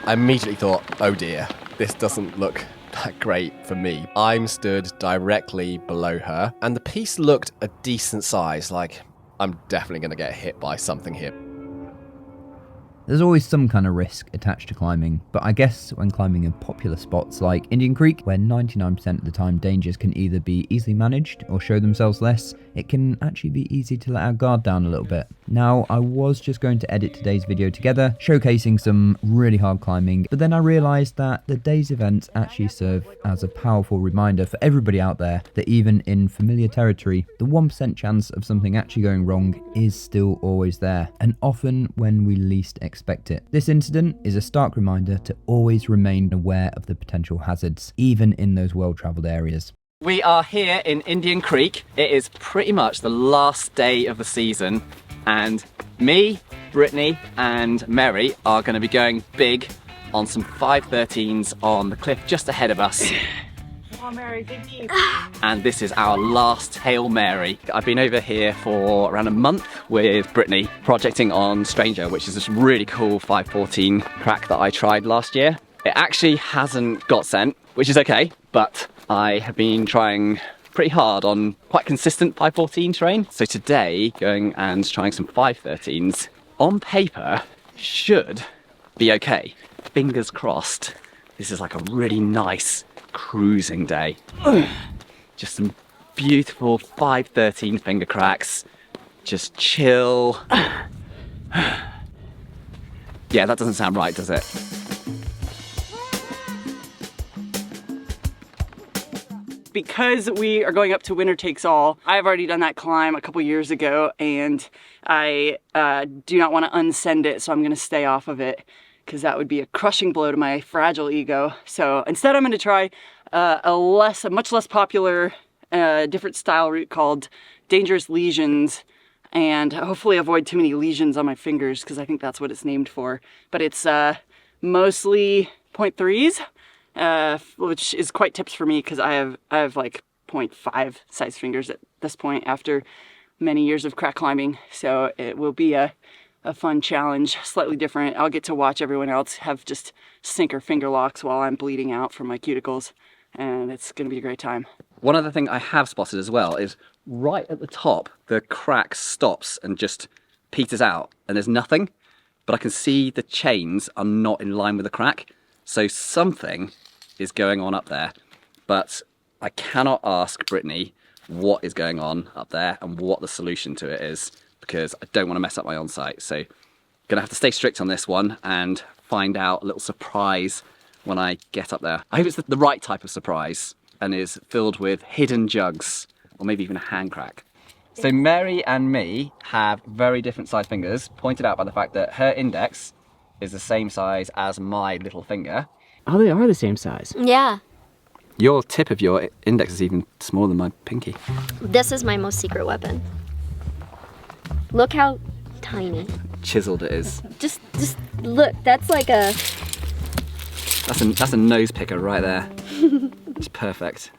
I immediately thought, oh dear, this doesn't look that great for me. I'm stood directly below her, and the piece looked a decent size, like I'm definitely going to get hit by something here. There's always some kind of risk attached to climbing, but I guess when climbing in popular spots like Indian Creek, where 99% of the time dangers can either be easily managed or show themselves less, it can actually be easy to let our guard down a little bit. Now, I was just going to edit today's video together, showcasing some really hard climbing, but then I realised that the day's events actually serve as a powerful reminder for everybody out there that even in familiar territory, the 1% chance of something actually going wrong is still always there, and often when we least expect it. This incident is a stark reminder to always remain aware of the potential hazards, even in those well-travelled areas. We are here in Indian Creek. It is pretty much the last day of the season, and me, Brittany and Mary are going to be going big on some 513s on the cliff just ahead of us. Come on, Mary, dig deep. And this is our last Hail Mary. I've been over here for around a month with Britney, projecting on Stranger, which is this really cool 514 crack that I tried last year. It actually hasn't got sent, which is okay, but I have been trying pretty hard on quite consistent 514 terrain. So today, going and trying some 513s, on paper, should be okay. Fingers crossed, this is like a really nice cruising day. Just some beautiful 513 finger cracks. Just chill. Yeah, that doesn't sound right, does it? Because we are going up to Winner Takes All, I've already done that climb a couple years ago, and I do not want to unsend it, so I'm going to stay off of it, because that would be a crushing blow to my fragile ego. So instead I'm going to try a much less popular, different style route called Dangerous Lesions, and hopefully avoid too many lesions on my fingers, because I think that's what it's named for. But it's mostly 0.3s, which is quite tips for me, because I have like 0.5 size fingers at this point after many years of crack climbing. So it will be a fun challenge, slightly different. I'll get to watch everyone else have just sinker finger locks while I'm bleeding out from my cuticles, and it's gonna be a great time. One other thing I have spotted as well is right at the top, the crack stops and just peters out, and there's nothing, but I can see the chains are not in line with the crack, so something is going on up there, but I cannot ask Brittany what is going on up there and what the solution to it is, because I don't want to mess up my on-site. So gonna have to stay strict on this one and find out a little surprise when I get up there. I hope it's the right type of surprise and is filled with hidden jugs or maybe even a hand crack. So Mary and me have very different size fingers, pointed out by the fact that her index is the same size as my little finger. Oh, they are the same size. Yeah. Your tip of your index is even smaller than my pinky. This is my most secret weapon. Look how tiny. Chiseled it is. Just look, that's like a... That's a nose picker right there. It's perfect.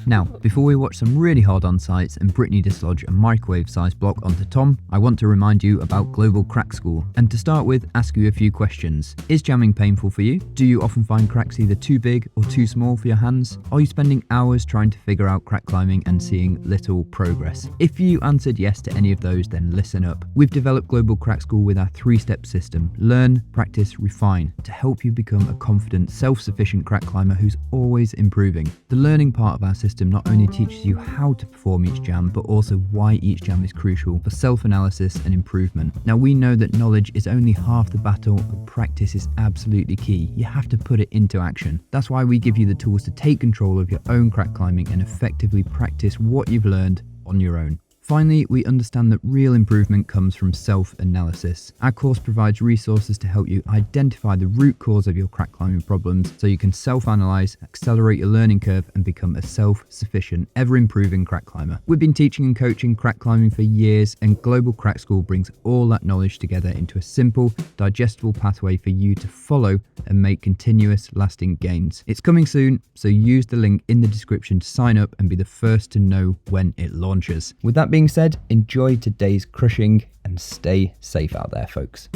Now, before we watch some really hard on-sites and Brittany dislodge a microwave-sized block onto Tom, I want to remind you about Global Crack School, and to start with, ask you a few questions. Is jamming painful for you? Do you often find cracks either too big or too small for your hands? Are you spending hours trying to figure out crack climbing and seeing little progress? If you answered yes to any of those, then listen up. We've developed Global Crack School with our 3-step system: learn, practice, refine, to help you become a confident, self-sufficient crack climber who's always improving. The learning part of our system not only teaches you how to perform each jam, but also why each jam is crucial for self-analysis and improvement. Now, we know that knowledge is only half the battle, but practice is absolutely key. You have to put it into action. That's why we give you the tools to take control of your own crack climbing and effectively practice what you've learned on your own. Finally, we understand that real improvement comes from self-analysis. Our course provides resources to help you identify the root cause of your crack climbing problems so you can self-analyze, accelerate your learning curve, and become a self-sufficient, ever-improving crack climber. We've been teaching and coaching crack climbing for years, and Global Crack School brings all that knowledge together into a simple, digestible pathway for you to follow and make continuous, lasting gains. It's coming soon, so use the link in the description to sign up and be the first to know when it launches. With that being said, enjoy today's crushing and stay safe out there, folks.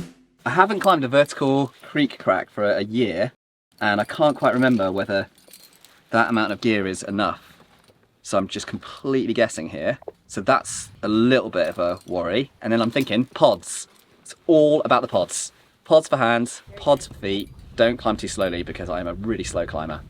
I haven't climbed a vertical creek crack for a year, and I can't quite remember whether that amount of gear is enough. So I'm just completely guessing here. So that's a little bit of a worry. And then I'm thinking pods. It's all about the pods. Pods for hands, pods for feet. Don't climb too slowly because I am a really slow climber.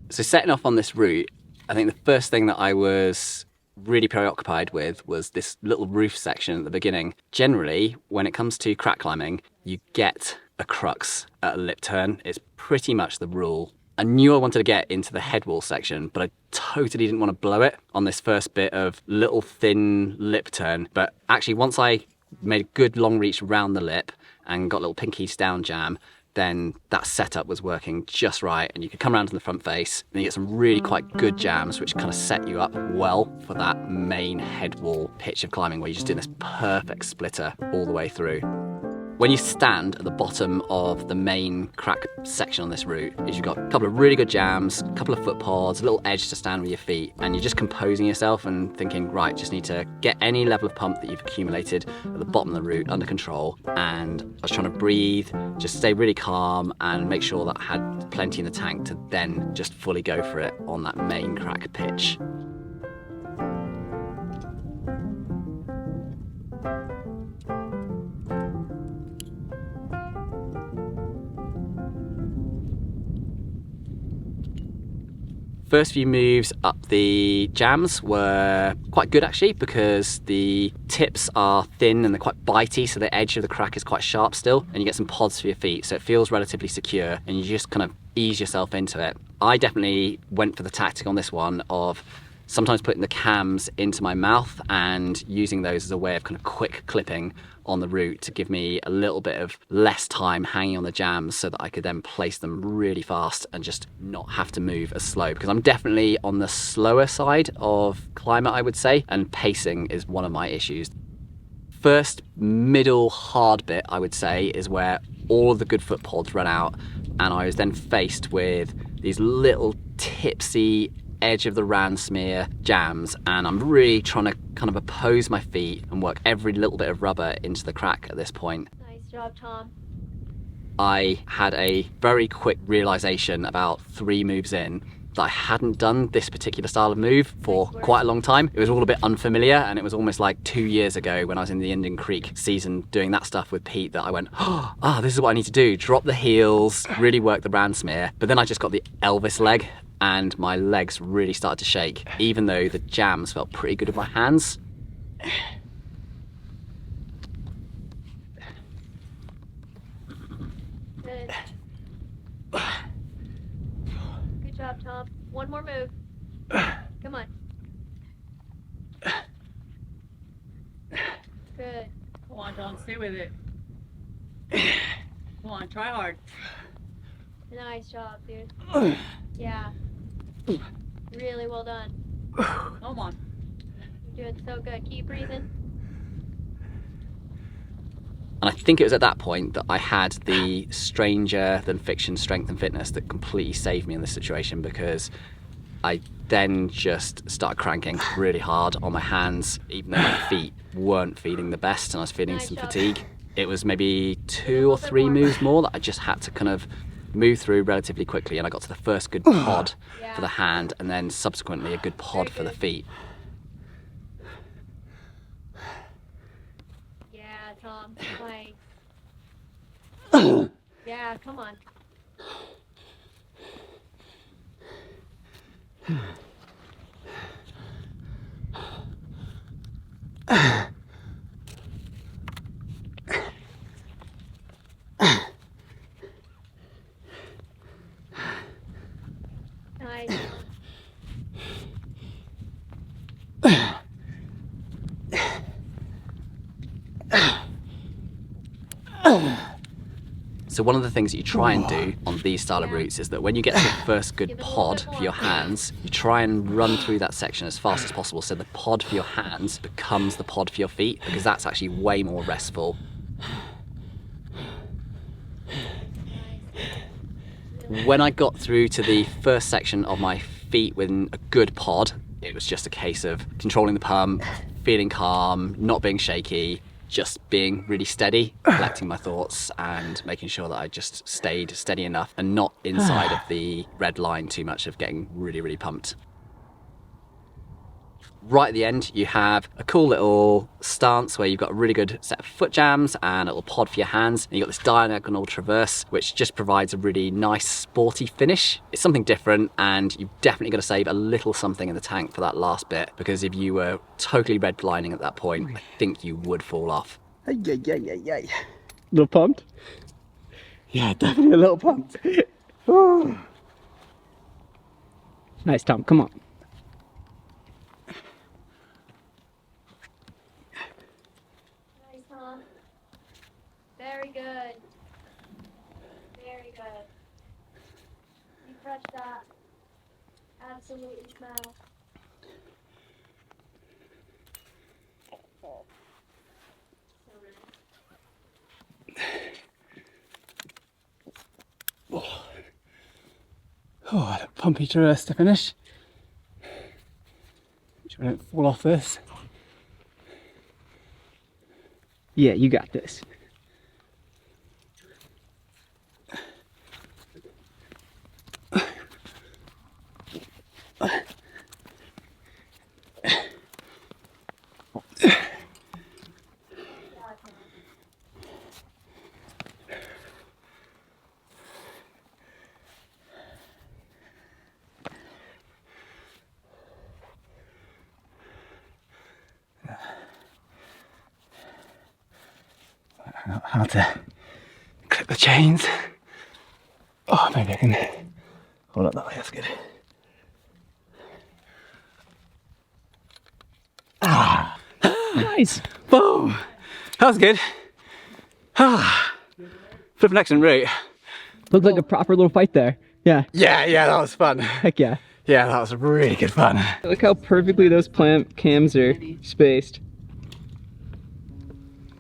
So setting off on this route, I think the first thing that I was really preoccupied with was this little roof section at the beginning. Generally, when it comes to crack climbing, you get a crux at a lip turn. It's pretty much the rule. I knew I wanted to get into the head wall section, but I totally didn't want to blow it on this first bit of little thin lip turn. But actually, once I made a good long reach around the lip and got a little pinkies down jam, then that setup was working just right, and you could come around to the front face and you get some really quite good jams which kind of set you up well for that main head wall pitch of climbing where you're just doing this perfect splitter all the way through. When you stand at the bottom of the main crack section on this route, is you've got a couple of really good jams, a couple of foot pods, a little edge to stand with your feet, and you're just composing yourself and thinking, right, just need to get any level of pump that you've accumulated at the bottom of the route under control. And I was trying to breathe, just stay really calm and make sure that I had plenty in the tank to then just fully go for it on that main crack pitch. First few moves up the jams were quite good actually, because the tips are thin and they're quite bitey, so the edge of the crack is quite sharp still, and you get some pods for your feet, so it feels relatively secure and you just kind of ease yourself into it. I definitely went for the tactic on this one of sometimes putting the cams into my mouth and using those as a way of kind of quick clipping on the route to give me a little bit of less time hanging on the jams so that I could then place them really fast and just not have to move as slow, because I'm definitely on the slower side of climber, I would say, and pacing is one of my issues. First middle hard bit, I would say, is where all of the good foot pods run out, and I was then faced with these little tipsy edge of the Ransmere jams, and I'm really trying to kind of oppose my feet and work every little bit of rubber into the crack at this point. Nice job, Tom. I had a very quick realization about 3 moves in that I hadn't done this particular style of move for quite a long time. It was all a bit unfamiliar, and it was almost like 2 years ago when I was in the Indian Creek season doing that stuff with Pete that I went, this is what I need to do. Drop the heels, really work the Ransmere. But then I just got the Elvis leg and my legs really started to shake, even though the jams felt pretty good with my hands. Good. Good job, Tom. One more move. Come on. Good. Come on, Tom, stay with it. Come on, try hard. Nice job, dude. Yeah. Really well done. Come on. You're doing so good. Keep breathing. And I think it was at that point that I had the stranger than fiction strength and fitness that completely saved me in this situation, because I then just started cranking really hard on my hands, even though my feet weren't feeling the best and I was feeling Nice some job. fatigue. It was maybe 2 or 3 moves more that I just had to kind of move through relatively quickly, and I got to the first good pod for the hand, and then subsequently a good pod for the feet. Yeah, Tom. Nice. Yeah, come on. Nice. So one of the things that you try and do on these style of routes is that when you get to the first good Give it a little pod bit for your more. hands, you try and run through that section as fast as possible so the pod for your hands becomes the pod for your feet, because that's actually way more restful. When I got through to the first section of my feet with a good pod, it was just a case of controlling the pump, feeling calm, not being shaky, just being really steady, collecting my thoughts and making sure that I just stayed steady enough and not inside of the red line too much of getting really, really pumped. Right at the end, you have a cool little stance where you've got a really good set of foot jams and a little pod for your hands. And you've got this diagonal traverse, which just provides a really nice sporty finish. It's something different, and you've definitely got to save a little something in the tank for that last bit, because if you were totally redlining at that point, I think you would fall off. Little pumped? Yeah, definitely a little pumped. Nice, Tom, come on. Very good. Very good. You crushed that. Absolutely smell. Oh, what a pumpy traverse to finish. Make sure I don't fall off this. Yeah, you got this. How to clip the chains. Oh, maybe I can hold up that way, that's good. Ah, nice, boom, that was good. Flipping excellent route. Looked like a proper little fight there. Yeah. Yeah, that was fun. Heck yeah. Yeah, that was really good fun. Look how perfectly those plant cams are spaced.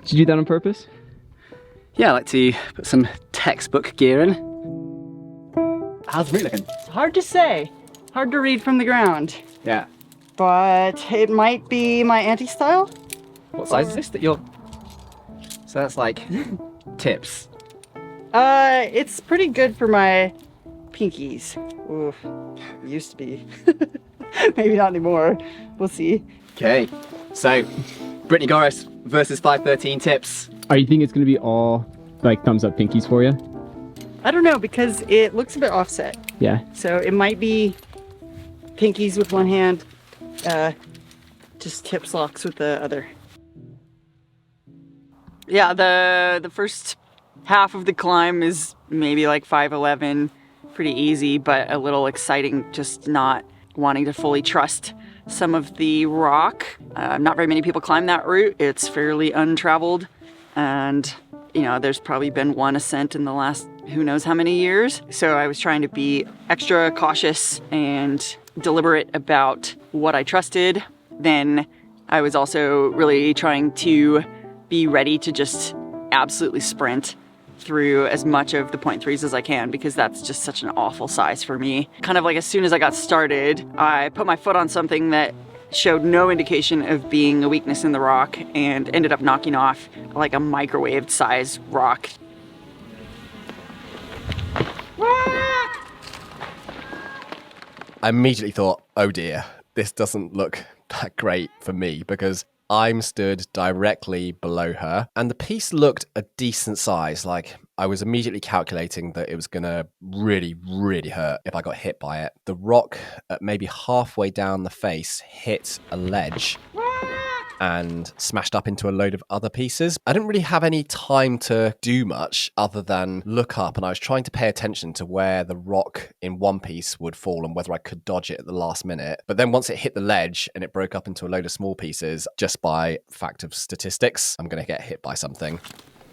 Did you do that on purpose? Yeah, I like to put some textbook gear in. How's the route looking? Hard to say. Hard to read from the ground. Yeah. But it might be my auntie style. What size is this that you're... So that's like tips. It's pretty good for my pinkies. Oof. Used to be. Maybe not anymore. We'll see. Okay, so Britney Goris versus 513 tips. Are you think it's gonna be all like thumbs up pinkies for you? I don't know, because it looks a bit offset. Yeah. So it might be pinkies with one hand, just tips locks with the other. Yeah, the first half of the climb is maybe like 5'11", pretty easy, but a little exciting, just not wanting to fully trust some of the rock. Not very many people climb that route. It's fairly untraveled, and you know, there's probably been one ascent in the last who knows how many years. So I was trying to be extra cautious and deliberate about what I trusted. Then I was also really trying to be ready to just absolutely sprint through as much of the 0.3s as I can, because that's just such an awful size for me. Kind of like as soon as I got started, I put my foot on something that showed no indication of being a weakness in the rock and ended up knocking off like a microwave size rock. I immediately thought, oh dear, this doesn't look that great for me, because I'm stood directly below her and the piece looked a decent size. Like, I was immediately calculating that it was going to really, really hurt if I got hit by it. The rock at maybe halfway down the face hit a ledge and smashed up into a load of other pieces. I didn't really have any time to do much other than look up, and I was trying to pay attention to where the rock in one piece would fall and whether I could dodge it at the last minute. But then once it hit the ledge and it broke up into a load of small pieces, just by fact of statistics, I'm going to get hit by something.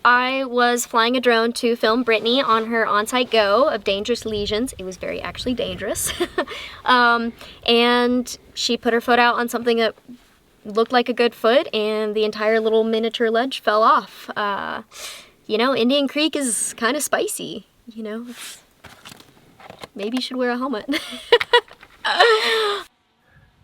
I was flying a drone to film Britney on her on-site go of dangerous lesions. It was very actually dangerous. And she put her foot out on something that looked like a good foot, and the entire little miniature ledge fell off. You know, Indian Creek is kind of spicy. You know, maybe you should wear a helmet.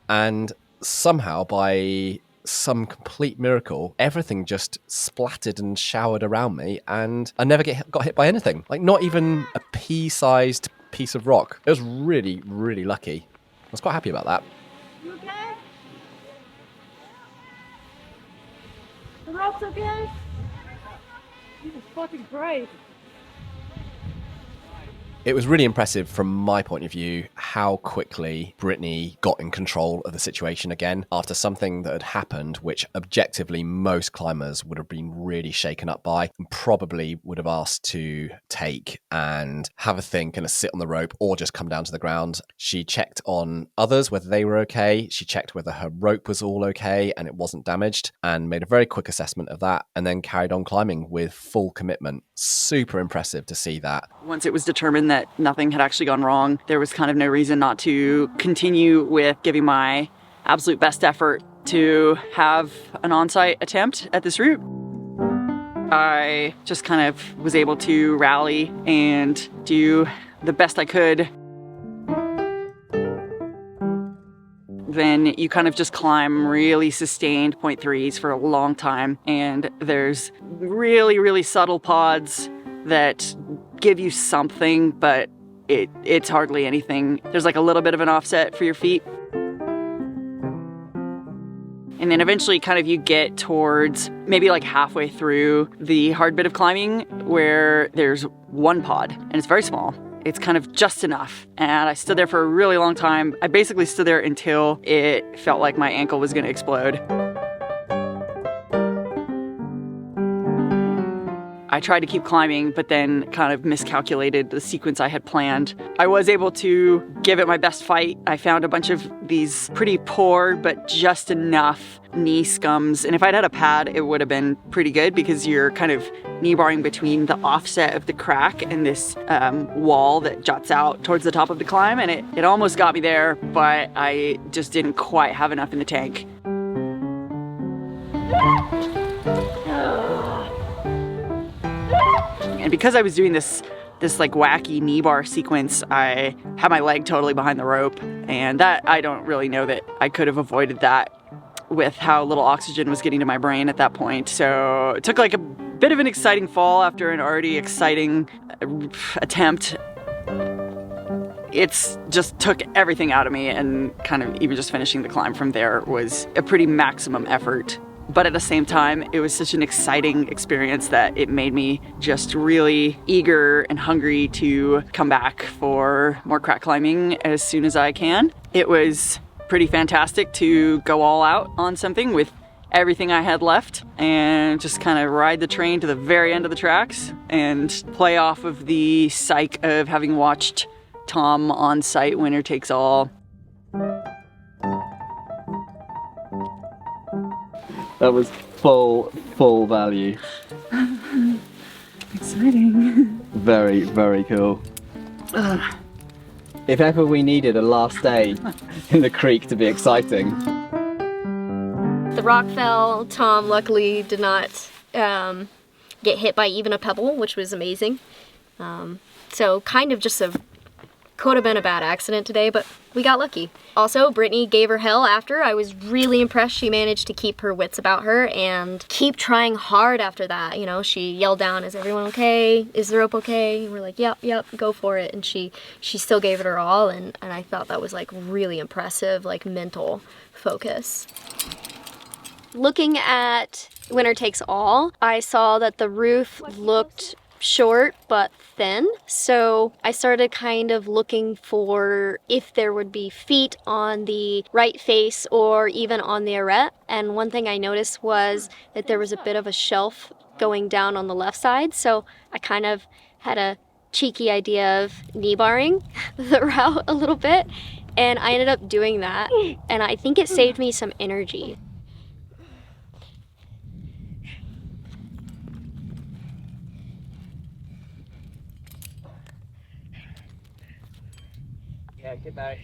And somehow, by some complete miracle, everything just splattered and showered around me, and I never got hit by anything. Like, not even a pea-sized piece of rock. It was really, really lucky. I was quite happy about that. You okay? The rope's okay? Jesus fucking Christ. It was really impressive from my point of view how quickly Britney got in control of the situation again after something that had happened, which objectively most climbers would have been really shaken up by and probably would have asked to take and have a think and sit on the rope or just come down to the ground. She checked on others whether they were okay. She checked whether her rope was all okay and it wasn't damaged, and made a very quick assessment of that, and then carried on climbing with full commitment. Super impressive to see that. Once it was determined that nothing had actually gone wrong, there was kind of no reason not to continue with giving my absolute best effort to have an on-site attempt at this route. I just kind of was able to rally and do the best I could. Then you kind of just climb really sustained 0.3s for a long time, and there's really, really subtle pods that give you something, but it's hardly anything. There's like a little bit of an offset for your feet. And then eventually kind of you get towards maybe like halfway through the hard bit of climbing where there's one pod, and it's very small. It's kind of just enough. And I stood there for a really long time. I basically stood there until it felt like my ankle was gonna explode. I tried to keep climbing, but then kind of miscalculated the sequence I had planned. I was able to give it my best fight. I found a bunch of these pretty poor, but just enough knee scums. And if I'd had a pad, it would have been pretty good because you're kind of knee barring between the offset of the crack and this wall that juts out towards the top of the climb. And it almost got me there, but I just didn't quite have enough in the tank. And because I was doing this like wacky knee bar sequence, I had my leg totally behind the rope, and that I don't really know that I could have avoided that with how little oxygen was getting to my brain at that point. So it took like a bit of an exciting fall after an already exciting attempt. It's just took everything out of me, and kind of even just finishing the climb from there was a pretty maximum effort. But at the same time, it was such an exciting experience that it made me just really eager and hungry to come back for more crack climbing as soon as I can. It was pretty fantastic to go all out on something with everything I had left and just kind of ride the train to the very end of the tracks and play off of the psych of having watched Tom on site Winner Takes All. That was full value. Exciting. Very, very cool. If ever we needed a last day in the creek to be exciting. The rock fell. Tom luckily did not get hit by even a pebble, which was amazing. So kind of just could have been a bad accident today, but we got lucky. Also, Britney gave her hell after. I was really impressed she managed to keep her wits about her and keep trying hard after that. You know, she yelled down, "Is everyone okay? Is the rope okay?" And we're like, yep, go for it. And she still gave it her all, and I thought that was like really impressive, like mental focus. Looking at Winner Takes All, I saw that the roof looked short but thin, so I started kind of looking for if there would be feet on the right face or even on the arete, and one thing I noticed was that there was a bit of a shelf going down on the left side, so I kind of had a cheeky idea of knee barring the route a little bit, and I ended up doing that, and I think it saved me some energy.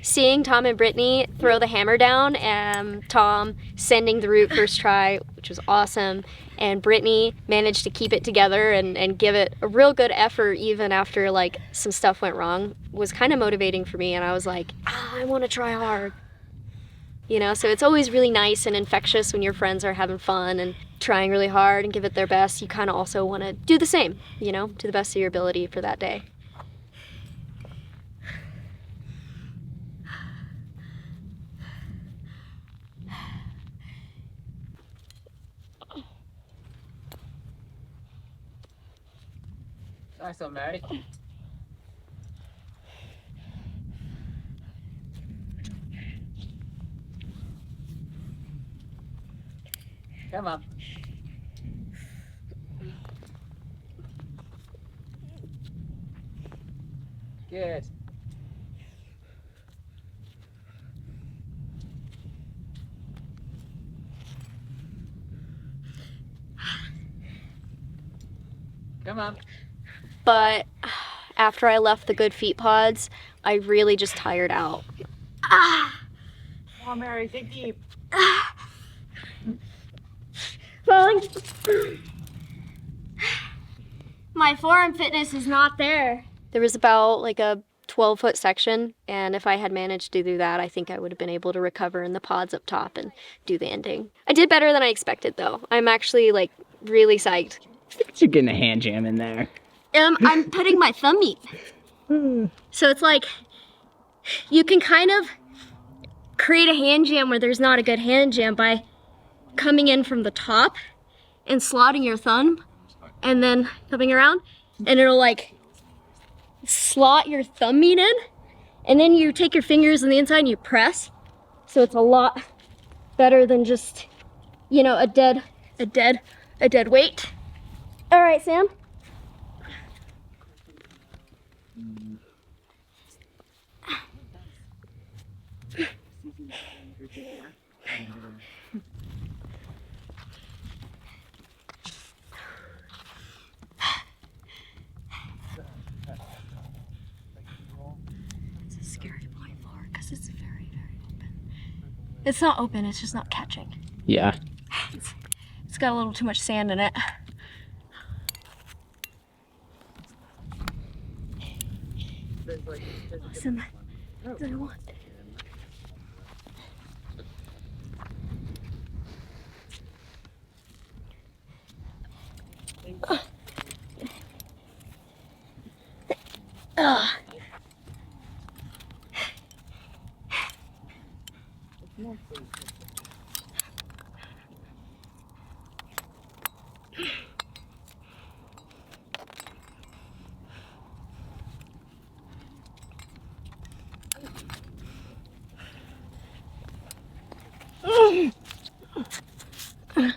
Seeing Tom and Britney throw the hammer down, and Tom sending the route first try, which was awesome, and Britney managed to keep it together and give it a real good effort even after like some stuff went wrong, was kind of motivating for me, and I was like, I want to try hard. You know, so it's always really nice and infectious when your friends are having fun and trying really hard and give it their best. You kind of also want to do the same, you know, to the best of your ability for that day. Nice one, Mary. Come on. Good. Come on. But after I left the Good Feet pods, I really just tired out. Come on, Mary, dig deep. Falling. My forearm fitness is not there. There was about like a 12-foot section, and if I had managed to do that, I think I would have been able to recover in the pods up top and do the ending. I did better than I expected, though. I'm actually like really psyched. I think you're getting a hand jam in there. I'm putting my thumb meat. So it's like you can kind of create a hand jam where there's not a good hand jam by coming in from the top and slotting your thumb and then coming around, and it'll like slot your thumb meat in, and then you take your fingers on the inside and you press. So it's a lot better than just, you know, a dead weight. All right, Sam. It's a scary blind floor because it's very, very open. It's not open, it's just not catching. Yeah. It's got a little too much sand in it. Listen, what do I want?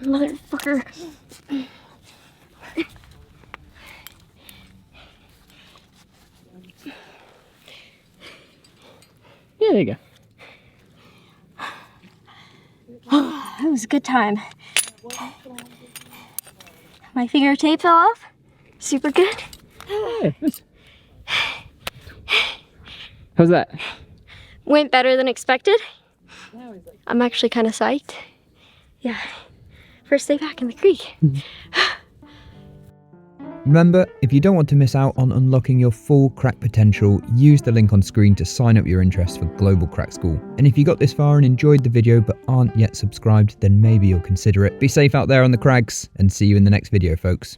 Motherfucker. Yeah, there you go. It was a good time. My finger tape fell off. Super good. Yeah, how's that? Went better than expected. I'm actually kind of psyched. Yeah. First day back in the creek. Remember, if you don't want to miss out on unlocking your full crack potential, use the link on screen to sign up your interest for Global Crack School. And if you got this far and enjoyed the video but aren't yet subscribed, then maybe you'll consider it. Be safe out there on the crags, and see you in the next video, folks.